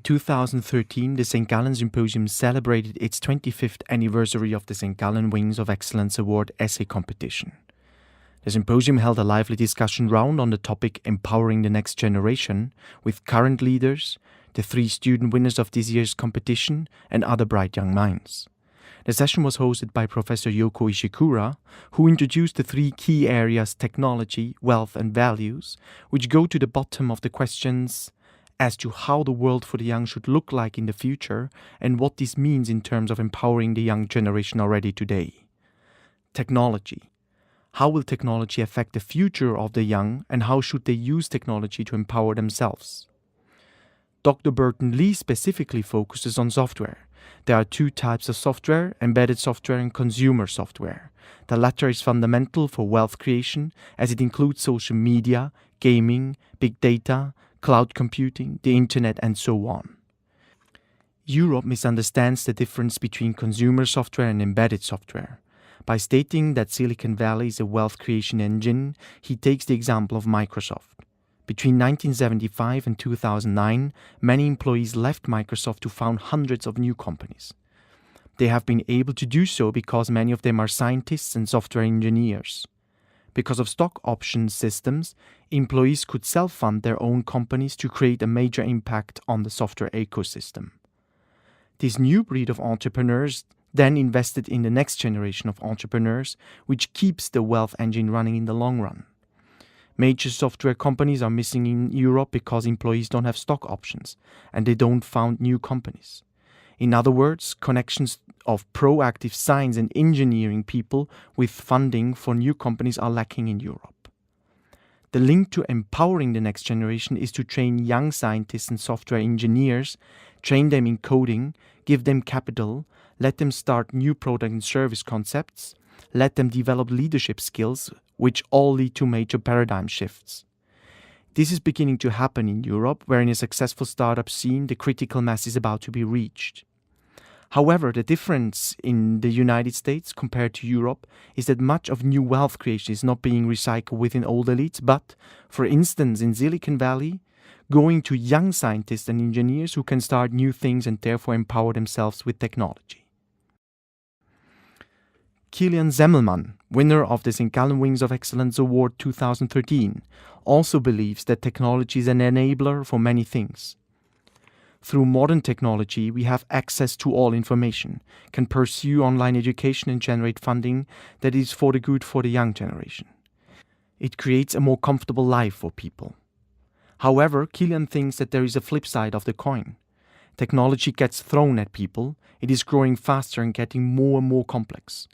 2013, the St. Gallen Symposium celebrated its 25th anniversary of the St. Gallen Wings of Excellence Award essay competition. The symposium held a lively discussion round on the topic Empowering the Next Generation with current leaders, the 3 student winners of this year's competition, and other bright young minds. The session was hosted by Professor Yoko Ishikura, who introduced the 3 key areas technology, wealth, and values, which go to the bottom of the questions as to how the world for the young should look like in the future and what this means in terms of empowering the young generation already today. Technology. How will technology affect the future of the young and how should they use technology to empower themselves? Dr. Burton Lee specifically focuses on software. There are 2 types of software, embedded software and consumer software. The latter is fundamental for wealth creation as it includes social media, gaming, big data, cloud computing, the internet, and so on. Europe misunderstands the difference between consumer software and embedded software. By stating that Silicon Valley is a wealth creation engine, he takes the example of Microsoft. Between 1975 and 2009, many employees left Microsoft to found hundreds of new companies. They have been able to do so because many of them are scientists and software engineers. Because of stock option systems, employees could self-fund their own companies to create a major impact on the software ecosystem. This new breed of entrepreneurs then invested in the next generation of entrepreneurs, which keeps the wealth engine running in the long run. Major software companies are missing in Europe because employees don't have stock options and they don't found new companies. In other words, connections of proactive science and engineering people with funding for new companies are lacking in Europe. The link to empowering the next generation is to train young scientists and software engineers, train them in coding, give them capital, let them start new product and service concepts, let them develop leadership skills, which all lead to major paradigm shifts. This is beginning to happen in Europe, where in a successful startup scene, the critical mass is about to be reached. However, the difference in the United States compared to Europe is that much of new wealth creation is not being recycled within old elites, but, for instance, in Silicon Valley, going to young scientists and engineers who can start new things and therefore empower themselves with technology. Kilian Semmelmann, winner of the St. Gallen Wings of Excellence Award 2013, also believes that technology is an enabler for many things. Through modern technology, we have access to all information, can pursue online education and generate funding that is for the good for the young generation. It creates a more comfortable life for people. However, Kilian thinks that there is a flip side of the coin. Technology gets thrown at people, it is growing faster and getting more and more complex.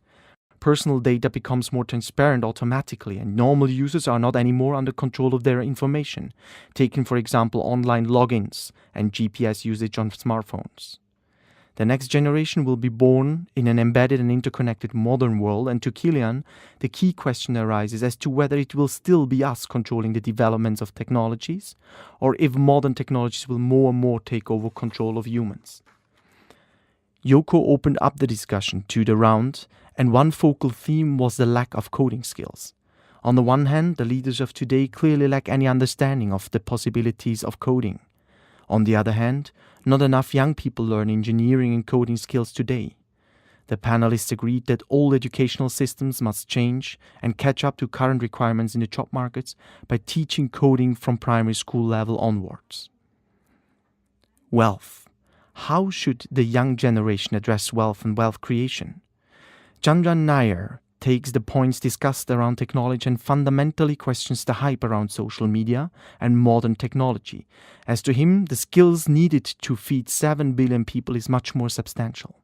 Personal data becomes more transparent automatically and normal users are not anymore under control of their information, taking for example online logins and GPS usage on smartphones. The next generation will be born in an embedded and interconnected modern world, and to Kilian, the key question arises as to whether it will still be us controlling the developments of technologies, or if modern technologies will more and more take over control of humans. Yoko opened up the discussion to the round, and one focal theme was the lack of coding skills. On the one hand, the leaders of today clearly lack any understanding of the possibilities of coding. On the other hand, not enough young people learn engineering and coding skills today. The panelists agreed that all educational systems must change and catch up to current requirements in the job markets by teaching coding from primary school level onwards. Wealth. How should the young generation address wealth and wealth creation? Chandran Nair takes the points discussed around technology and fundamentally questions the hype around social media and modern technology. As to him, the skills needed to feed 7 billion people is much more substantial.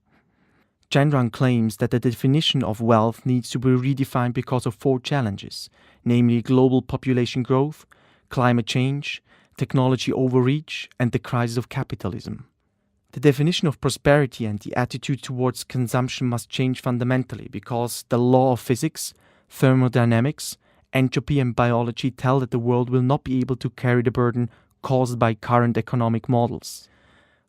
Chandran claims that the definition of wealth needs to be redefined because of 4 challenges, namely global population growth, climate change, technology overreach, and the crisis of capitalism. The definition of prosperity and the attitude towards consumption must change fundamentally because the law of physics, thermodynamics, entropy and biology tell that the world will not be able to carry the burden caused by current economic models.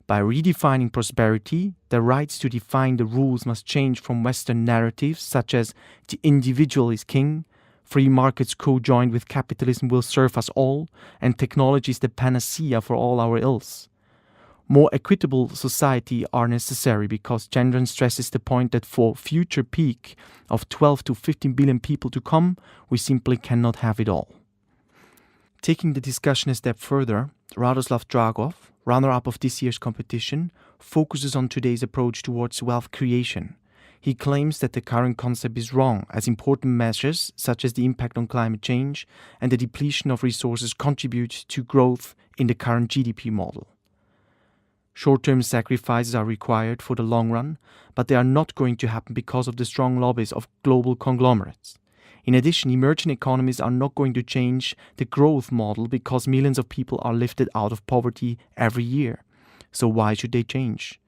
By redefining prosperity, the rights to define the rules must change from Western narratives such as the individual is king, free markets co-joined with capitalism will serve us all, and technology is the panacea for all our ills. More equitable society are necessary because Gendron stresses the point that for future peak of 12 to 15 billion people to come, we simply cannot have it all. Taking the discussion a step further, Radoslav Dragov, runner-up of this year's competition, focuses on today's approach towards wealth creation. He claims that the current concept is wrong, as important measures such as the impact on climate change and the depletion of resources contribute to growth in the current GDP model. Short-term sacrifices are required for the long run, but they are not going to happen because of the strong lobbies of global conglomerates. In addition, emerging economies are not going to change the growth model because millions of people are lifted out of poverty every year. So why should they change?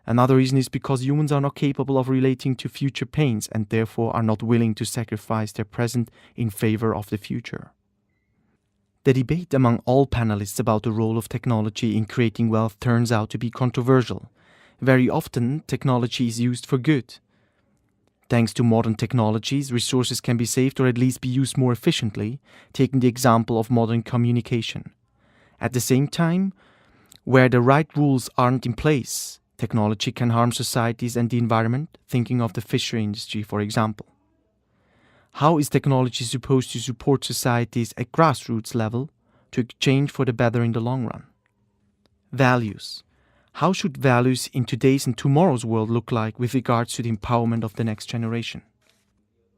Another reason is because humans are not capable of relating to future pains and therefore are not willing to sacrifice their present in favor of the future. The debate among all panelists about the role of technology in creating wealth turns out to be controversial. Very often, technology is used for good. Thanks to modern technologies, resources can be saved or at least be used more efficiently, taking the example of modern communication. At the same time, where the right rules aren't in place, technology can harm societies and the environment, thinking of the fishery industry, for example. How is technology supposed to support societies at grassroots level to exchange for the better in the long run? Values. How should values in today's and tomorrow's world look like with regards to the empowerment of the next generation?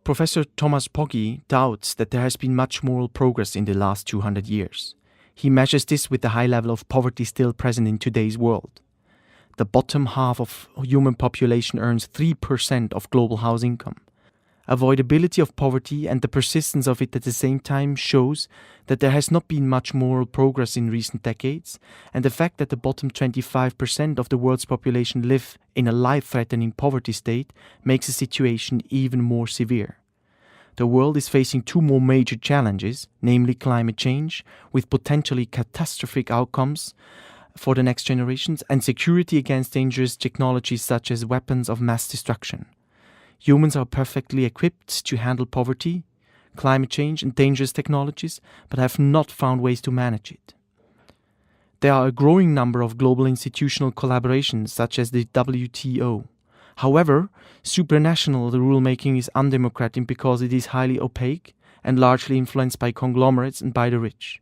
Professor Thomas Poggi doubts that there has been much moral progress in the last 200 years. He measures this with the high level of poverty still present in today's world. The bottom half of human population earns 3% of global house income. Avoidability of poverty and the persistence of it at the same time shows that there has not been much moral progress in recent decades, and the fact that the bottom 25% of the world's population live in a life-threatening poverty state makes the situation even more severe. The world is facing two more major challenges, namely climate change, with potentially catastrophic outcomes for the next generations, and security against dangerous technologies such as weapons of mass destruction. Humans are perfectly equipped to handle poverty, climate change and dangerous technologies, but have not found ways to manage it. There are a growing number of global institutional collaborations such as the WTO. However, supranational rulemaking is undemocratic because it is highly opaque and largely influenced by conglomerates and by the rich.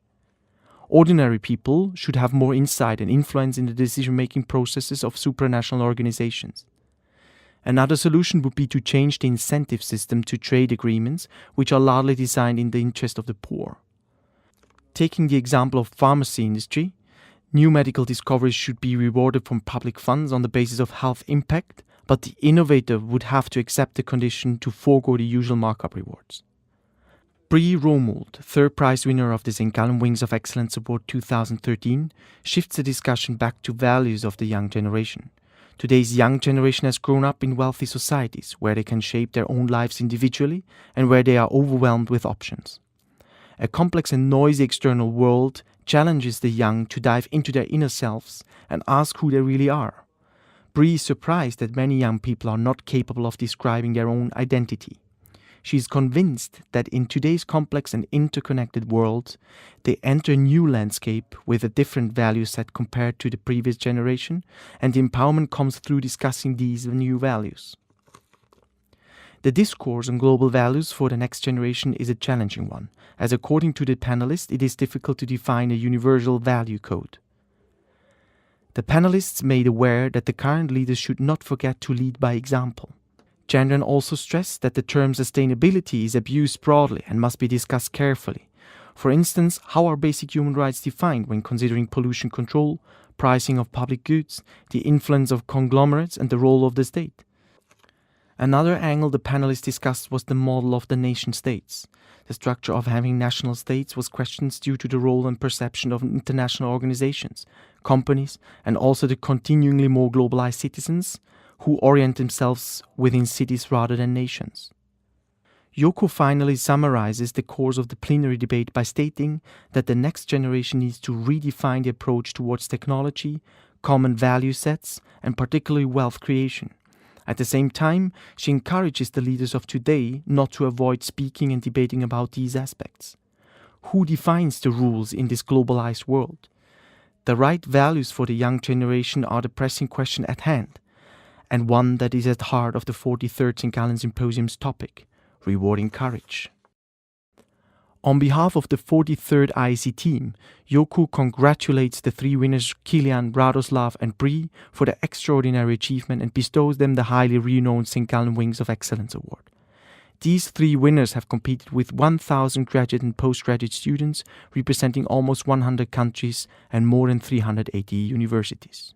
Ordinary people should have more insight and influence in the decision-making processes of supranational organizations. Another solution would be to change the incentive system to trade agreements, which are largely designed in the interest of the poor. Taking the example of pharmacy industry, new medical discoveries should be rewarded from public funds on the basis of health impact, but the innovator would have to accept the condition to forego the usual markup rewards. Brie Romuald, third prize winner of the St. Gallen Wings of Excellence Award 2013, shifts the discussion back to values of the young generation. Today's young generation has grown up in wealthy societies where they can shape their own lives individually and where they are overwhelmed with options. A complex and noisy external world challenges the young to dive into their inner selves and ask who they really are. Brie is surprised that many young people are not capable of describing their own identity. She is convinced that in today's complex and interconnected world, they enter a new landscape with a different value set compared to the previous generation, and the empowerment comes through discussing these new values. The discourse on global values for the next generation is a challenging one, as according to the panelists, it is difficult to define a universal value code. The panelists made aware that the current leaders should not forget to lead by example. Gendron also stressed that the term sustainability is abused broadly and must be discussed carefully. For instance, how are basic human rights defined when considering pollution control, pricing of public goods, the influence of conglomerates and the role of the state? Another angle the panelists discussed was the model of the nation-states. The structure of having national states was questioned due to the role and perception of international organizations, companies, and also the continuingly more globalized citizens who orient themselves within cities rather than nations. Yoko finally summarizes the course of the plenary debate by stating that the next generation needs to redefine the approach towards technology, common value sets, and particularly wealth creation. At the same time, she encourages the leaders of today not to avoid speaking and debating about these aspects. Who defines the rules in this globalized world? The right values for the young generation are the pressing question at hand, and one that is at the heart of the 43rd St. Gallen Symposium's topic, rewarding courage. On behalf of the 43rd IEC team, Yoku congratulates the 3 winners Kilian, Radoslav and Bree for their extraordinary achievement and bestows them the highly renowned St. Gallen Wings of Excellence Award. These 3 winners have competed with 1,000 graduate and postgraduate students representing almost 100 countries and more than 380 universities.